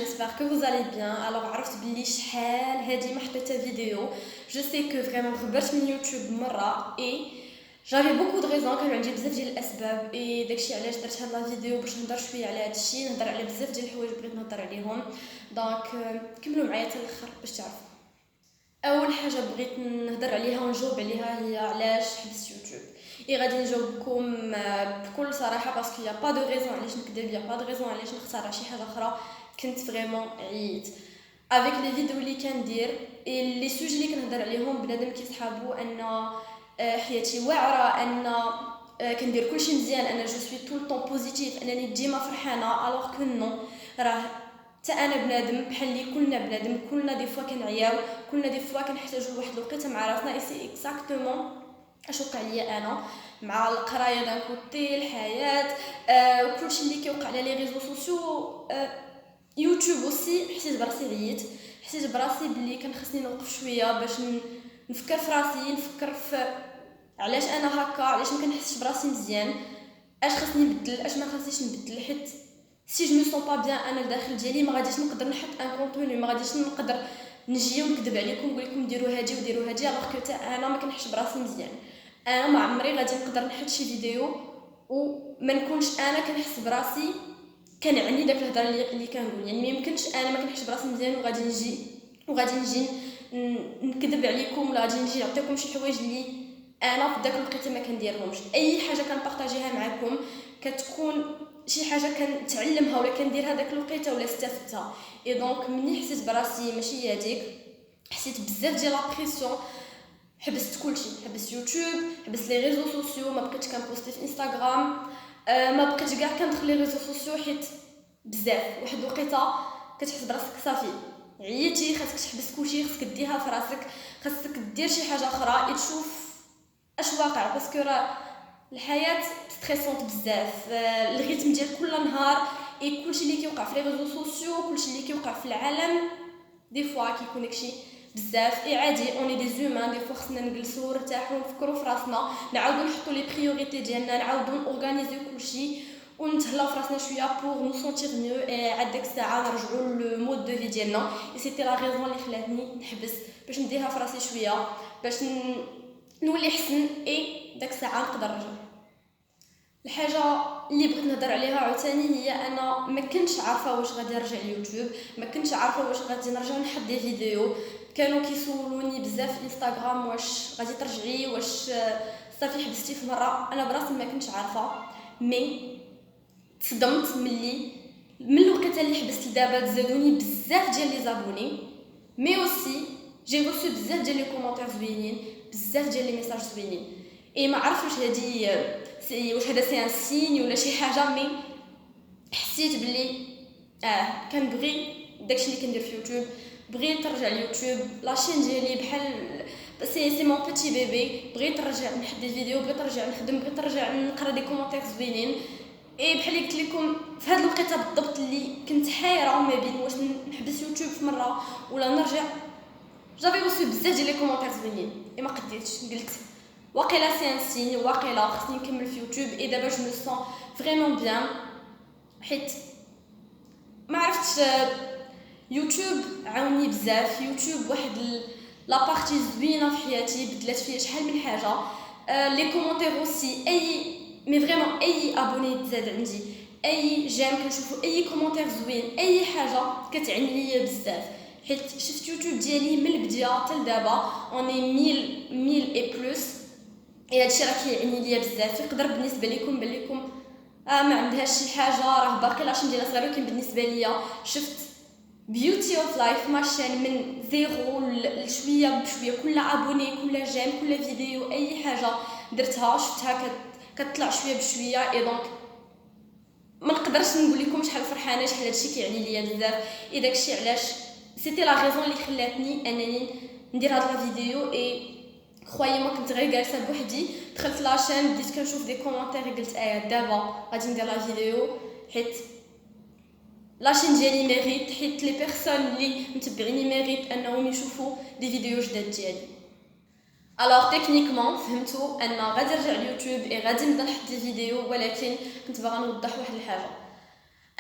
j'espère que vous allez bien. Alors عرفت بلي شحال هادي ما حطيت فيديو. Je sais que vraiment خبرت من يوتيوب مرة et j'avais beaucoup de raisons كانوا عندي بزاف ديال الاسباب et داكشي علاش درت هاد لا فيديو باش نهضر شويه على هادشي نهضر على بزاف ديال الحوايج بغيت نهضر عليهم. دونك كملوا معايا حتى الاخر باش تعرفوا. اول حاجه بغيت نهضر عليها ونجاوب عليها هي علاش حبست يوتيوب. اي غادي نجاوبكم بكل صراحه باسكو يا با دو ريزون علاش نكذب، يا با دو ريزون علاش نختار شي حاجه اخرى. كنت فريمون عييت افيك لي فيديو اللي كندير اي لي سوجي اللي كنهضر عليهم. بنادم كيصحابو ان حياتي واعره، ان كندير كلشي مزيان، انا جو سوي طول طون بوزيتيف، انني ديما فرحانه. الوغ كو نو، راه حتى انا بنادم بحال اللي كلنا بنادم، كلنا دي فوا كنعياو، كلنا دي فوا كنحتاجوا لواحد الوقيته مع راسنا. اي سي اكزاكتومون اش وقع ليا انا مع القرايه دان كوتي، الحياه، كلشي اللي كيوقع على لي ريزو سوسيو، يوتيوب اوسي. حسيت براسي عييت، حسيت براسي بلي كان خصني نوقف شويه باش نفكر في راسي، نفكر في علاش انا هكا، علاش ما كنحسش براسي مزيان، اش خصني نبدل، اش ما خصنيش نبدل. حيت سي جو مي سون با بيان انا الداخل ديالي ما غاديش نقدر نحط ان كونتوني، ما غاديش نقدر نجي ونكذب عليكم ونقول لكم ديروا هادي وديروا هادي الوغ كو حتى انا ما كنحسش براسي مزيان. انا ما عمري غادي نقدر نحط شي فيديو وما نكونش انا كنحس براسي كنعني داك الهضره اللي كنقول. يعني ما يمكنش انا ما كنحسش براسي مزيان وغادي نجي نكذب عليكم، ولا غادي نجي نعطيكم شي حوايج اللي انا في داك الوقت ما كنديرهمش. اي حاجه كنبارطاجيها معكم كتكون شي حاجه كنتعلمها ولا كنديرها داك الوقيته ولا استفدتها. اي دونك مني حسيت براسي ماشي هذيك، حسيت بزاف ديال لا بريسيون، حبست كلشي، حبست يوتيوب، حبست لي ريزو سوسيو، ما بقيتش كنبوستي في انستغرام، ما بقيتش كاع كندخل لي ريزو سوسيو حيت بزاف واحد الوقيته كتحس براسك صافي عييتي، خاصك تحبس كلشي، خاصك ديرها في راسك، خاصك دير شي حاجه اخرى تشوف اش واقع. باسكو راه الحياه ستريسونط بزاف، الريتم ديال كل نهار اي كلشي اللي كيوقع في لي ريزو سوسيو، كلشي اللي كيوقع في العالم دي فوا كيكون داكشي بزاف. اي عادي اوني دي زومان، دي فوا خصنا نجلسوا ونرتاحوا ونفكروا في راسنا، نعاودوا نحطوا لي بريوريتي ديالنا، نعاودوا نورغانيزيو كلشي ونتهلاو في راسنا شويه بور نو سونتير ميو. عاد ديك الساعه نرجعوا للمود دو في ديالنا. اي سيتي لا ريزون اللي خلاتني نحبس، باش نديها في راسي شويه، باش نولي حسن. اي داك الساعه نقدر نرجع. الحاجه اللي بغيت نهضر عليها عاوتاني هي انا ما كنتش عارفه واش غادي نرجع لليوتيوب، ما كنتش عارفه واش غادي نرجع نحط دي فيديو. كانوا كيسولوني بزاف في انستغرام واش غادي ترجعي، واش صافي حبستي في مره. انا براسي ما كنتش عارفه، مي تصدمت من الوقت اللي حبست لدابا تزادوني بزاف ديال لي زابوني، مي اوسي جي روسو بزاف ديال لي كومونتير زوينين، بزاف ديال لي ميساج زوينين. اي ما عرفتش واش هادي واش هذا سي ان سين ولا شي حاجه، مي حسيت بلي كنبغي داكشي اللي كندير في يوتيوب. بغيت نرجع ليوتيوب، لاشين ديالي بحال سي مون بيتي بيبي. بغيت نرجع نحط دي فيديو، بغيت نرجع نخدم، بغيت نرجع نقرا دي كومونتير زوينين. اي بحال اللي قلت لكم في هذه الوقيته بالضبط اللي كنت حيره ما بين واش نحبس يوتيوب في مره ولا نرجع. جافي روسو بزاف ديال لي كومونتير زوينين، اي ما قديتش، قلت واقيلا سي ان سين، واقيلا خصني نكمل في يوتيوب. اي دابا جو مو سون فريمون بيان، حيت ما عرفتش يوتيوب عاوني بزاف. يوتيوب واحد لا بارتي زوينه في حياتي، بدلات فيا شحال من حاجه. لي كومونتير اوسي، اي مي فريمون اي ابوني تزاد عندي، اي جيم كنشوفوا، اي كومونتير زوين، اي حاجه كتعني ليا بزاف. حيت شفت يوتيوب ديالي من البدايه حتى لدابا اوني 1000 اي بلس. اي هادشي راه كيعني ليا بزاف. يقدر بالنسبه لكم بالكم ما عندهاش شي حاجه، راه باقي لاشين ديالها صغيره، ولكن بالنسبه ليا شفت بيوتي اوف لايف ماشين من زيرو لشويه بشويه، كل ابوني، كل جيم، كل فيديو، اي حاجه درتها شفتها كتطلع شويه بشويه. اي دونك ما نقدرش نقول لكم شحال فرحانه، شحال هادشي كيعني ليا بزاف. اي داكشي علاش سيتي لا ريزون اللي خلاتني انني ندير هاد لا فيديو. اي خويا ما كنت غير جالسه بوحدي، دخلت لاشين بديت كنشوف دي كومونتير، قلت دابا غادي ندير لا فيديو حيت لاشين ديالي ميريت، حيت لي بيرسون اللي متبعيني ميريت انهم يشوفوا دي فيديو جداد ديالي. الوغ تكنيكمون فهمتوا ان غادي نرجع ليوتيوب اي غادي نبدا نحط دي فيديو، ولكن كنت باغا نوضح واحد الحاجه.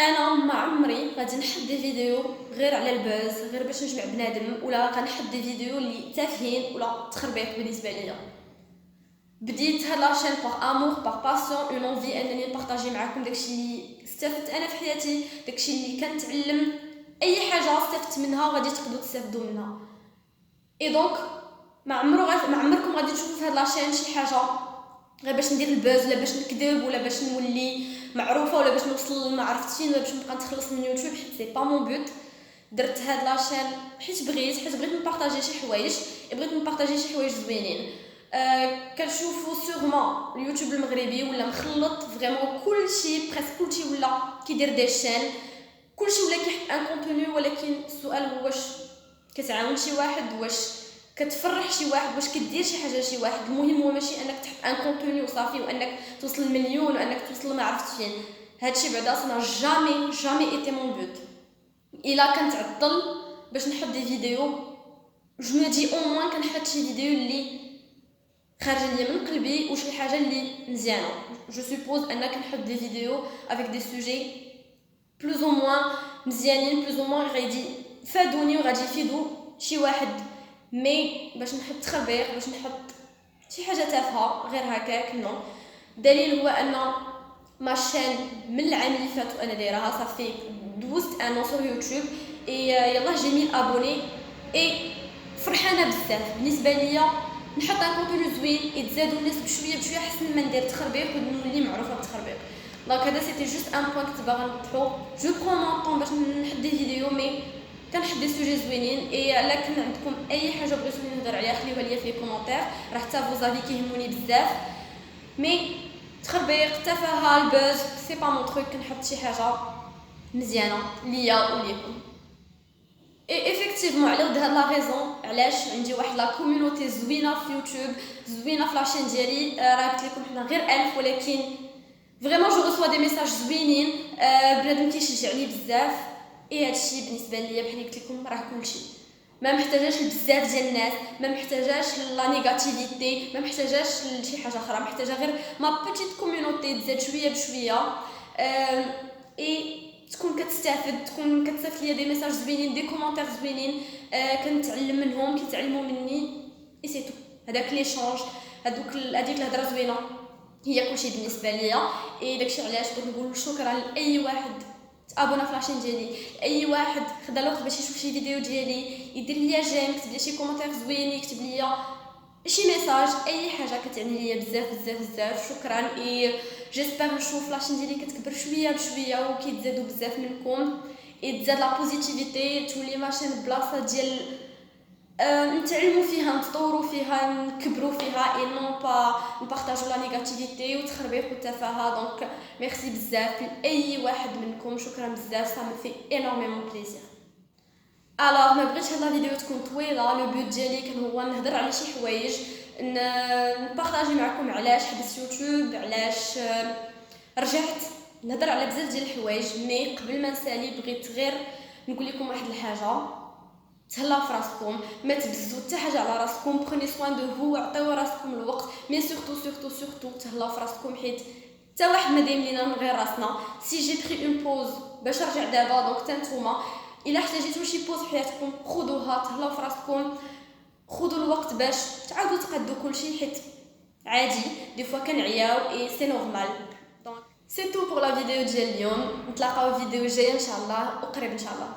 انا ما عمري غادي نحط دي فيديو غير على الباز، غير باش نجمع بنادم، ولا غنحط دي فيديو اللي تافهين ولا تخربيق بالنسبه ليا. بديت هاد لاشين باغ امور باغ باسيون اون انفي انني نبارطاجي معاكم داكشي اللي استفدت انا في حياتي، داكشي اللي كنتعلم، اي حاجه استفدت منها وغادي تقدروا تستافدوا منها. اي دونك ما عمركم غادي تشوفوا في هاد لاشين شي حاجه غير باش ندير الباز، ولا باش نكذب، ولا باش نولي معروفه، ولا باش نوصل ما عرفت فين، ولا باش نبقى نتخلص من يوتيوب، حيت سي با مون بوت. درت هاد لاشين حيت بغيت نبارطاجي شي حوايج، بغيت نبارطاجي شي حوايج زوينين. كنشوفوا سورمون اليوتيوب المغربي ولا مخلط فريمون كلشي، بريسك كلشي ولا كيدير دي شين، كلشي ولا كيحط ان كونتوني، ولكن السؤال هو واش كتعاون شي واحد، واش كتفرح شي واحد، واش كدير شي حاجه لشي واحد. المهم هو ماشي انك تحط ان كونتوني وصافي، وانك توصل المليون، وانك توصل ما عرفت فين. هادشي بعدا صنا جامي ايتي مون بوت. الا كنتعطل باش نحط دي فيديو، جو مو دي او موان كنحط شي فيديو اللي خارجه ليا من قلبي وشي حاجه اللي مزيانه. جو سوبوز انك نحط دي فيديو افيك دي سوجي بلوز او موان مزيانين، بلوز او موان غادي فادوني وغادي يفيدوا شي واحد. مي باش نحط تخبيق، باش نحط شي حاجه تافهه غير هكاك، نو. دليل هو ان ماشين من العام اللي فات وانا دايرها، صافي دوزت ان سور يوتيوب، اي يلاه جي 1000 ابوني، اي فرحانه بزاف. بالنسبه ليا نحط ان كونتوني زوين يتزادوا الناس بشويه حسن ما ندير تخربيق ونولي معروفه بالتخربيق. دونك هذا سيتي جوست ان بوين كنت باغا نوضحو. جو برون مون طون باش نحط دي فيديو، مي كنحط دي سوجي زوينين. اي الا كان عندكم اي حاجه بغيتوني نهضر عليها خليوها ليا في كومونتير، راه حتى فوزافي كيهموني بزاف. مي تخربيق، تفاهه، البوز سي با مون تروك. كنحط شي حاجه مزيانه ليا وليكم. اي افيكتيفمون على ود هاد لا ريزون علاش عندي واحد لا كوميونيتي زوينه في يوتيوب، زوينه في لاشين ديالي. راه قلت لكم حنا غير 1000، ولكن فريمون جو ريسوا دي ميساج زوينين، بنادم كيشجعني بزاف. اي هادشي بالنسبه ليا بحال قلت لكم راه كلشي، ما محتاجاش بزاف ديال الناس، ما محتاجاش لا نيجاتيفيتي، ما محتاجاش لشي حاجه اخرى، محتاجه غير ما بوتيت كوميونيتي تزاد شويه بشويه. اي تكون كتستافد، تكون كتصيفط ليا دي ميساج زوينين، دي كومونتير زوينين، كنتعلم منهم، كيتعلموا مني. اي سي تو، هذاك ليشونج، هذيك الهضره زوينه هي كلشي بالنسبه ليا. اي داكشي علاش بغيت نقول شكرا لاي واحد تابونا في لاشين ديالي، اي واحد خدا الوقت باش يشوف شي فيديو ديالي، يدير ليا جيم، يكتب لي شي كومونتير زوين، يكتب لي شي ميساج، اي حاجه كتعني ليا بزاف. شكرا. اي جيسبر نشوف لاشين ديالي كتكبر شويه بشويه وكيتزادوا بزاف منكم، تزاد لا بوزيتيفيتي، تولي ماشين بلاصه ديال نتعلموا فيها، نتطوروا فيها، نكبروا فيها، اي نون با نبارطاجوا لا نيجاتيفيتي وتخربيق والتفاهه. دونك ميرسي بزاف لاي واحد منكم، شكرا بزاف، سا مي في انورميمون بليزير. الوغ ما بغيتش هاد لا فيديو تكون طويله، لو بوت ديالي كان هو نهضر على شي حوايج، نبارطاجي معكم علاش حبست يوتيوب، علاش رجعت نهضر على بزاف ديال الحوايج. مي قبل ما نسالي بغيت غير نقول لكم واحد الحاجه، تهلاو في راسكم، ما تبزوا حتى حاجه على راسكم، بروني سوان دو فو، عطيو راسكم الوقت، مي سورتو تهلاو في راسكم، حيت حتى واحد ما دايم لينا من غير راسنا. سي جي بري اون بوز باش نرجع دابا، دونك حتى نتوما الا احتاجيتو شي بوز في حياتكم خذوها، تهلاو في راسكم، خذوا الوقت باش تعاودوا تقادوا كلشي، حيت عادي دي فوا كنعياو اي سي نورمال. دونك سي تو بور لا فيديو ديال اليوم، نتلاقاو في فيديو جاي ان شاء الله، وقريب ان شاء الله.